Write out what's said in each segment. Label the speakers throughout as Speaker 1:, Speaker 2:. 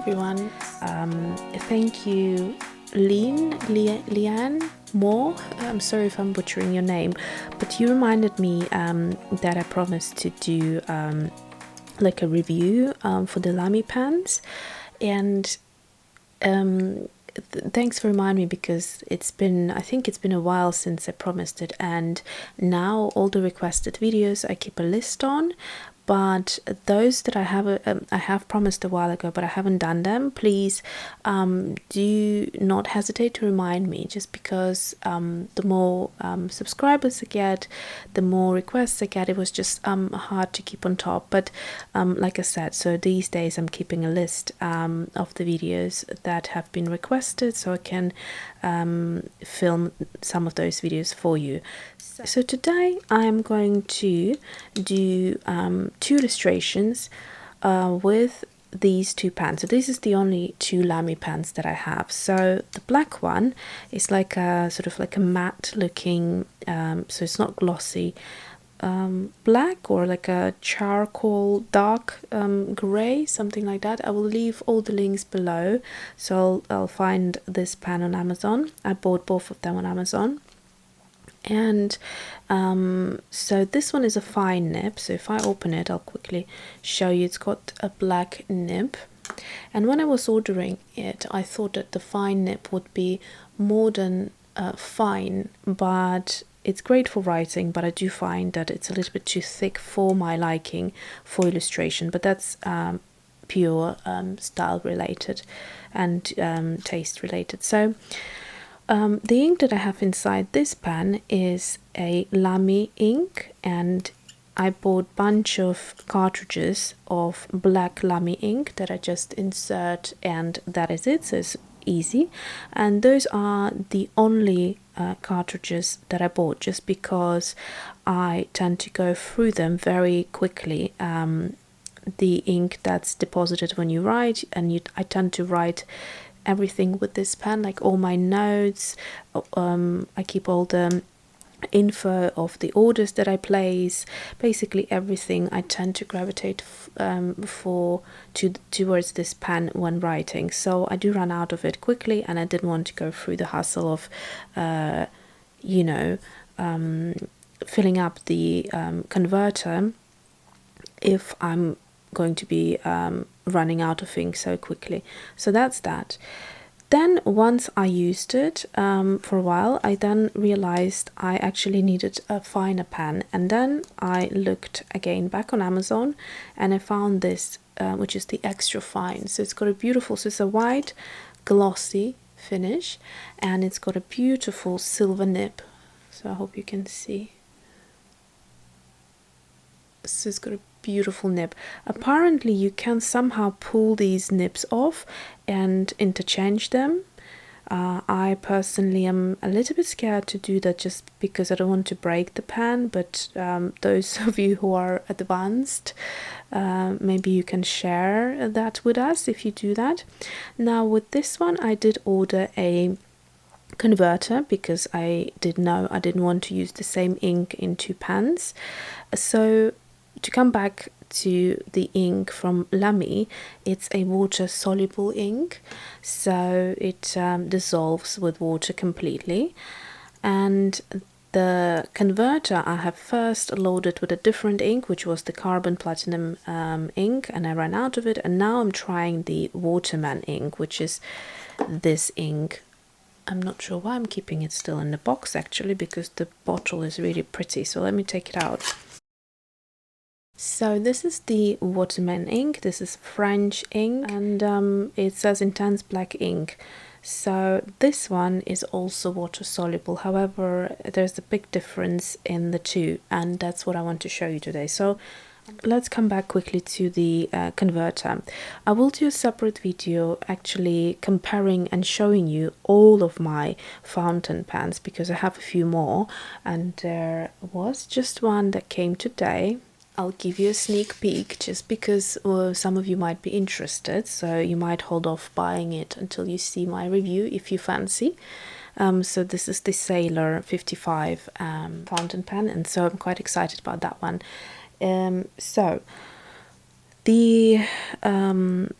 Speaker 1: everyone. Thank you, Leanne Moore. I'm sorry if I'm butchering your name, but you reminded me that I promised to do like a review for the Lamy pans, and thanks for reminding me, because I think it's been a while since I promised it, and now all the requested videos I keep a list on. But those that I have promised a while ago, but I haven't done them, please do not hesitate to remind me, just because the more subscribers I get, the more requests I get. It was just hard to keep on top, but like I said, so these days I'm keeping a list of the videos that have been requested, so I can film some of those videos for you. So today I'm going to do two illustrations with these two pans. So this is the only two Lamy pans that I have. So the black one is like a sort of like a matte looking, so it's not glossy, black, or like a charcoal dark gray, something like that. I will leave all the links below, so I'll find this pan on Amazon. I bought both of them on Amazon. And so this one is a fine nib, so if I open it I'll quickly show you. It's got a black nib, and when I was ordering it I thought that the fine nib would be more than fine, but it's great for writing, but I do find that it's a little bit too thick for my liking for illustration. But that's pure style related and taste related. So the ink that I have inside this pan is a Lamy ink, and I bought a bunch of cartridges of black Lamy ink that I just insert, and that is it, so it's easy. And those are the only cartridges that I bought, just because I tend to go through them very quickly. The ink that's deposited when you write, and I tend to write everything with this pen, like all my notes. I keep all the info of the orders that I place, basically everything. I tend to gravitate towards this pen when writing, so I do run out of it quickly, and I didn't want to go through the hassle of filling up the converter if I'm going to be running out of ink so quickly. So that's that. Then once I used it for a while, I then realized I actually needed a finer pen, and then I looked again back on Amazon, and I found this which is the extra fine. So it's got a beautiful, so it's a white glossy finish, and it's got a beautiful silver nib, so I hope you can see. So it's got a beautiful nib. Apparently you can somehow pull these nibs off and interchange them. I personally am a little bit scared to do that, just because I don't want to break the pen, but those of you who are advanced, maybe you can share that with us if you do that. Now with this one I did order a converter, because I didn't want to use the same ink in two pans. So to come back to the ink from Lamy, it's a water soluble ink, so it dissolves with water completely. And the converter I have first loaded with a different ink, which was the carbon platinum ink, and I ran out of it, and now I'm trying the Waterman ink, which is this ink. I'm not sure why I'm keeping it still in the box, actually, because the bottle is really pretty. So let me take it out. So this is the Waterman ink. This is French ink, and it says intense black ink. So this one is also water soluble. However, there's a big difference in the two, and that's what I want to show you today. So let's come back quickly to the converter. I will do a separate video actually comparing and showing you all of my fountain pens, because I have a few more, and there was just one that came today. I'll give you a sneak peek, just because some of you might be interested, so you might hold off buying it until you see my review if you fancy. So this is the Sailor 55 fountain pen, and so I'm quite excited about that one. So The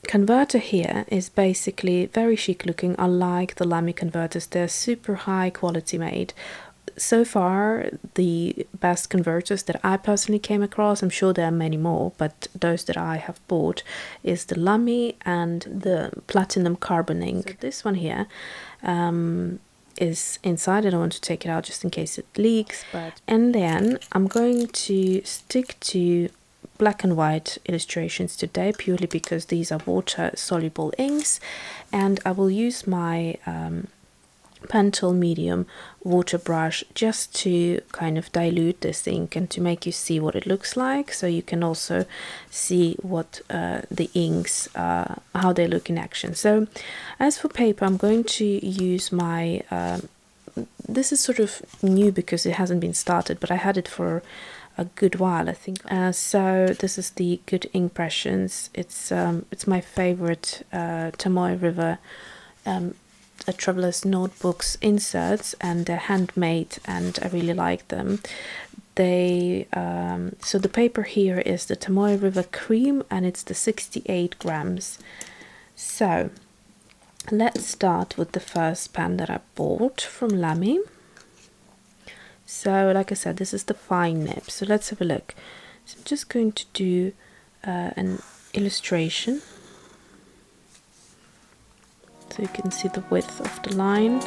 Speaker 1: converter here is basically very chic looking. I like the Lamy converters. They're super high quality made. So far, the best converters that I personally came across, I'm sure there are many more, but those that I have bought is the Lamy and the Platinum Carbon ink. So this one here is inside. I don't want to take it out just in case it leaks. And then I'm going to stick to black and white illustrations today, purely because these are water soluble inks, and I will use my Pentel medium water brush just to kind of dilute this ink and to make you see what it looks like, so you can also see what the inks how they look in action. So as for paper, I'm going to use my this is sort of new because it hasn't been started, but I had it for a good while, I think. So this is the Good Impressions. It's my favorite Tamoy River a traveler's notebooks inserts, and they're handmade, and I really like them. They so the paper here is the Tamoy River Cream, and it's the 68 grams. So let's start with the first pen that I bought from Lamy. So like I said, this is the fine nib. So let's have a look. So I'm just going to do an illustration, so you can see the width of the line.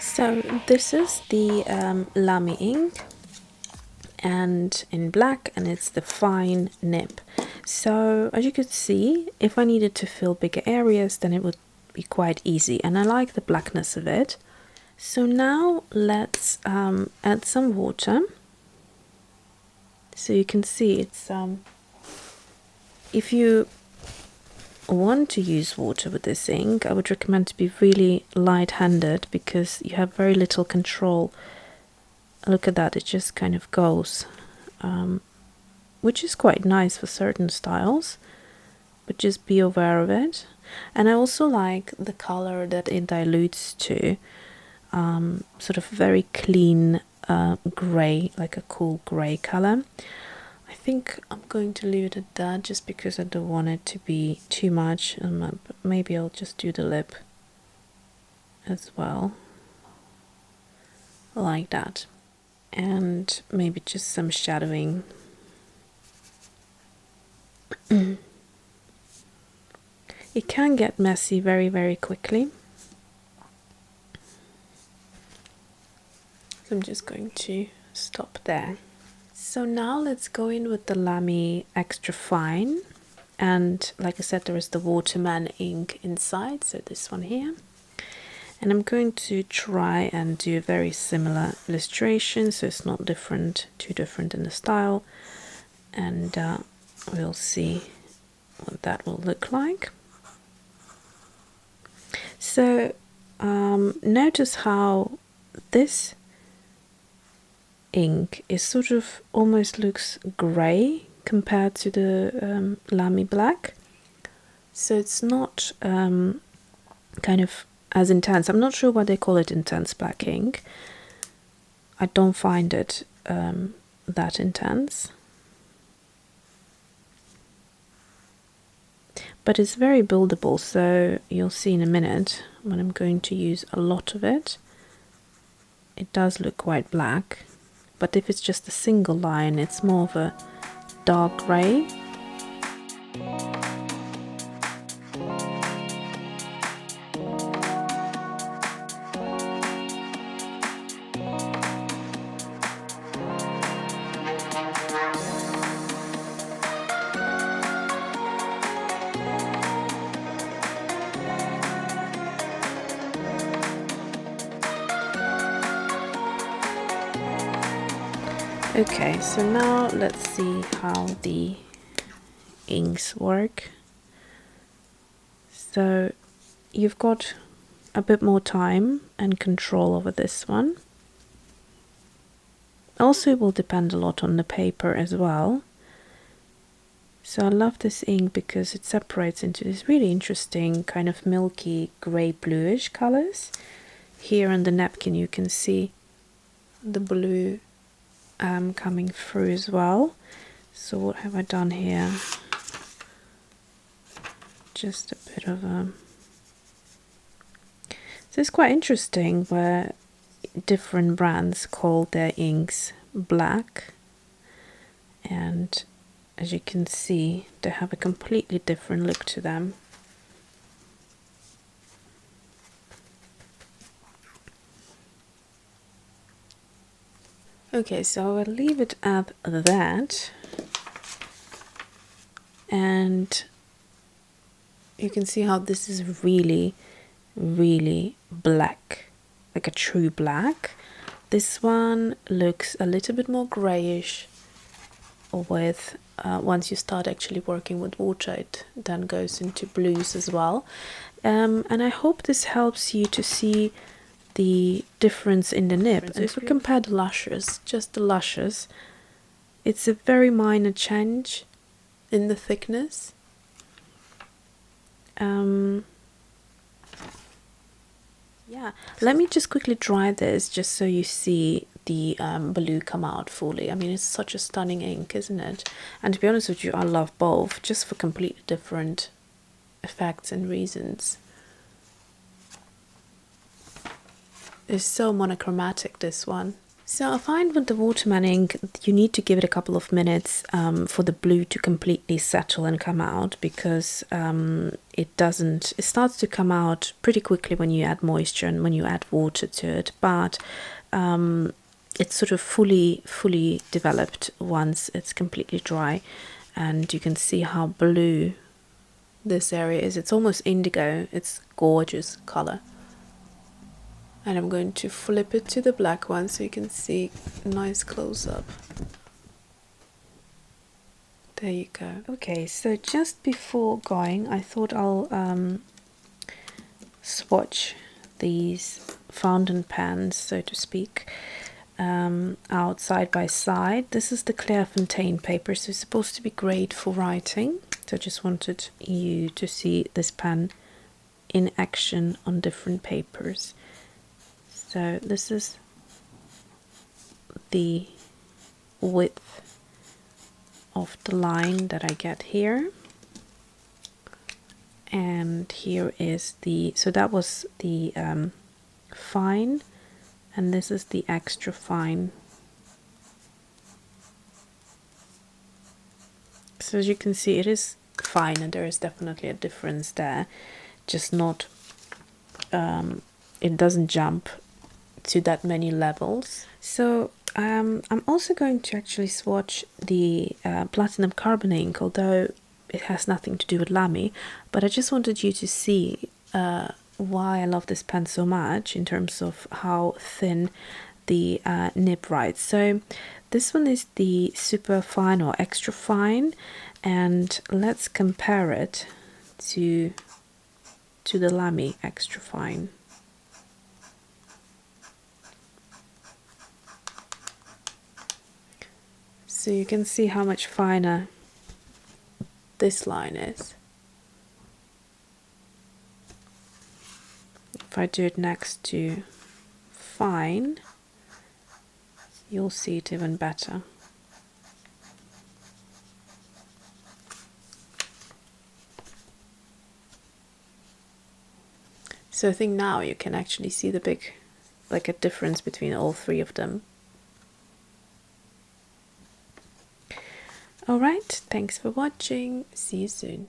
Speaker 1: So this is the Lamy ink, and in black, and it's the fine nib. So as you could see, if I needed to fill bigger areas, then it would be quite easy, and I like the blackness of it. So now let's add some water. So you can see it's if you want to use water with this ink, I would recommend to be really light-handed, because you have very little control. Look at that, it just kind of goes, which is quite nice for certain styles, but just be aware of it. And I also like the color that it dilutes to, sort of very clean grey, like a cool grey color. I think I'm going to leave it at that, just because I don't want it to be too much. Maybe I'll just do the lip as well, like that, and maybe just some shadowing. It can get messy very, very quickly, so I'm just going to stop there. So now let's go in with the Lamy Extra Fine, and like I said, there is the Waterman ink inside, so this one here. And I'm going to try and do a very similar illustration, so it's not different, too different in the style, and we'll see what that will look like. So notice how this ink is sort of almost looks grey compared to the Lamy black, so it's not kind of as intense. I'm not sure why they call it intense black ink. I don't find it that intense, but it's very buildable, so you'll see in a minute when I'm going to use a lot of it. It does look quite black, but if it's just a single line, it's more of a dark grey. Okay, so now let's see how the inks work. So you've got a bit more time and control over this one. Also, it will depend a lot on the paper as well. So I love this ink because it separates into this really interesting kind of milky grey bluish colors. Here on the napkin you can see the blue coming through as well. So what have I done here? Just a bit of a... So it's quite interesting where different brands call their inks black, and as you can see they have a completely different look to them. Okay, so I'll leave it at that, and you can see how this is really black, like a true black. This one looks a little bit more grayish with once you start actually working with water, it then goes into blues as well. And I hope this helps you to see the difference in the nib. So if we compare the lashes, just the lashes, it's a very minor change in the thickness. Yeah, let me just quickly dry this just so you see the blue come out fully. I mean, it's such a stunning ink, isn't it? And to be honest with you, I love both, just for completely different effects and reasons. It's so monochromatic, this one. So I find with the Waterman ink, you need to give it a couple of minutes for the blue to completely settle and come out, because it starts to come out pretty quickly when you add moisture and when you add water to it, but it's sort of fully developed once it's completely dry. And you can see how blue this area is. It's almost indigo. It's gorgeous color. And I'm going to flip it to the black one so you can see a nice close-up. There you go. Okay, so just before going, I thought I'll swatch these fountain pens, so to speak, out side by side. This is the Clairefontaine paper, so it's supposed to be great for writing. So I just wanted you to see this pen in action on different papers. So this is the width of the line that I get here. And here is the, so that was the fine, and this is the extra fine. So as you can see, it is fine, and there is definitely a difference there, just not, it doesn't jump to that many levels. So I'm also going to actually swatch the platinum carbon ink, although it has nothing to do with Lamy, but I just wanted you to see why I love this pen so much in terms of how thin the nib writes. So this one is the super fine or extra fine, and let's compare it to the Lamy extra fine. So you can see how much finer this line is. If I do it next to fine, you'll see it even better. So I think now you can actually see the big, like a difference between all three of them. Alright, thanks for watching. See you soon.